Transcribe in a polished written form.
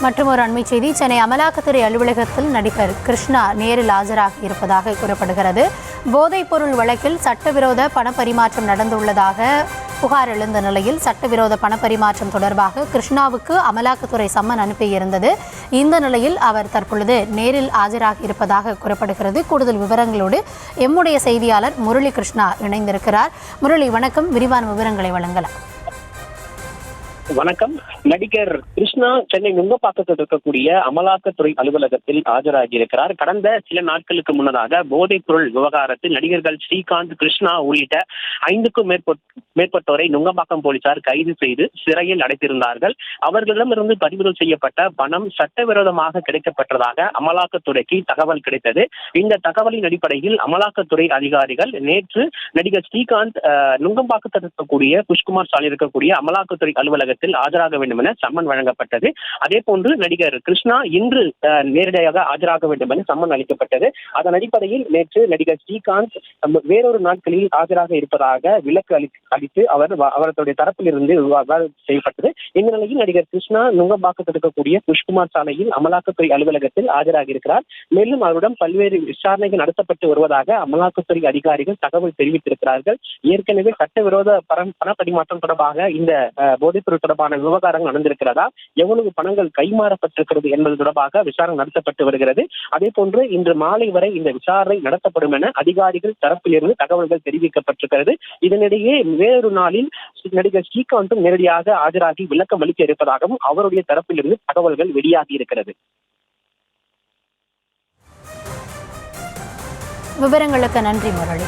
மற்றும் ஒரு அண்மை செய்தி, சென்னை அமலாக்கத்துறை அலுவலகத்தில் நடிகர் கிருஷ்ணா நேரில் ஆஜராகி இருப்பதாக கூறப்படுகிறது. போதைப்பொருள் வழக்கில் சட்டவிரோத பணப்பரிமாற்றம் நடந்துள்ளதாக புகார் எழுந்த நிலையில் சட்டவிரோத பணப்பரிமாற்றம் தொடர்பாக கிருஷ்ணாவுக்கு அமலாக்கத்துறை சம்மன் அனுப்பியிருந்தது. இந்த நிலையில் அவர் தற்பொழுது நேரில் ஆஜராகி இருப்பதாக கூறப்படுகிறது. கூடுதல் விவரங்களோடு எம்முடைய செய்தியாளர் முரளி கிருஷ்ணா இணைந்திருக்கிறார். முரளி, வணக்கம். விரிவான விவரங்களை வழங்கலாம். வணக்கம். நடிகர் கிருஷ்ணா சென்னை நுங்கப்பாக்கத்தில் இருக்கக்கூடிய அமலாக்கத்துறை அலுவலகத்தில் ஆஜராகி இருக்கிறார். கடந்த சில நாட்களுக்கு முன்னதாக போதைப் பொருள் விவகாரத்தில் நடிகர்கள் ஸ்ரீகாந்த், கிருஷ்ணா உள்ளிட்ட 5க்கும் மேற்பட்டோரை நுங்கம்பாக்கம் போலீசார் கைது செய்து சிறையில் அடைத்திருந்தார்கள். அவர்களிடமிருந்து பறிமுதல் செய்யப்பட்ட பணம் சட்டவிரோதமாக கிடைக்கப்பட்டதாக அமலாக்கத்துறைக்கு தகவல் கிடைத்தது. இந்த தகவலின் அடிப்படையில் அமலாக்கத்துறை அதிகாரிகள் நேற்று நடிகர் ஸ்ரீகாந்த் நுங்கம்பாக்கத்தில் இருக்கக்கூடிய புஷ்குமார் சாலையில் இருக்கக்கூடிய அமலாக்கத்துறை அலுவலகத்தில் ஆஜராக வேண்டும் என சம்மன் வழங்கப்பட்டது. அதே போன்று நடிகர் கிருஷ்ணா இன்று நேரடியாக ஆஜராக வேண்டும் என சம்மன் அளிக்கப்பட்டது. அதன் அடிப்படையில் நேற்று நடிகர் ஸ்ரீகாந்த் வேறொரு நாட்களில் ஆஜராக இருப்பதாக விலக்கு அளித்து அவர்களுடைய தரப்பில் இருந்து செய்யப்பட்டது. இந்த நிலையில் நடிகர் கிருஷ்ணா நுங்கம்பாக்கத்தில் இருக்கக்கூடிய புஷ்குமார் சாலையில் அமலாக்கத்துறை அலுவலகத்தில் ஆஜராகி இருக்கிறார். மேலும் அவரிடம் பல்வேறு விசாரணைகள் நடத்தப்பட்டு வருவதாக அமலாக்கத்துறை அதிகாரிகள் தகவல் தெரிவித்திருக்கிறார்கள். ஏற்கனவே சட்டவிரோத பண பரிமாற்றம் தொடர்பாக இந்த போதைப்பொருள் தொடர்பான விவகாரங்கள் நடந்திருக்கிறதா, எவ்வளவு பணங்கள் கைமாறப்பட்டிருக்கிறது என்பது தொடர்பாக விசாரணை நடத்தப்பட்டு வருகிறது. அதே போன்று இன்று மாலை வரை இந்த விசாரணை நடத்தப்படும் என அதிகாரிகள் தரப்பிலிருந்து தகவல்கள் தெரிவிக்கப்பட்டிருக்கிறது. இதனிடையே வேறொரு நாளில் நடிகர் ஸ்ரீகாந்தும் நேரடியாக ஆஜராகி விளக்கம் அளிக்க இருப்பதாகவும் அவருடைய தரப்பிலிருந்து தகவல்கள் வெளியாகி இருக்கிறது. விவரங்களுக்கு நன்றி முரளி.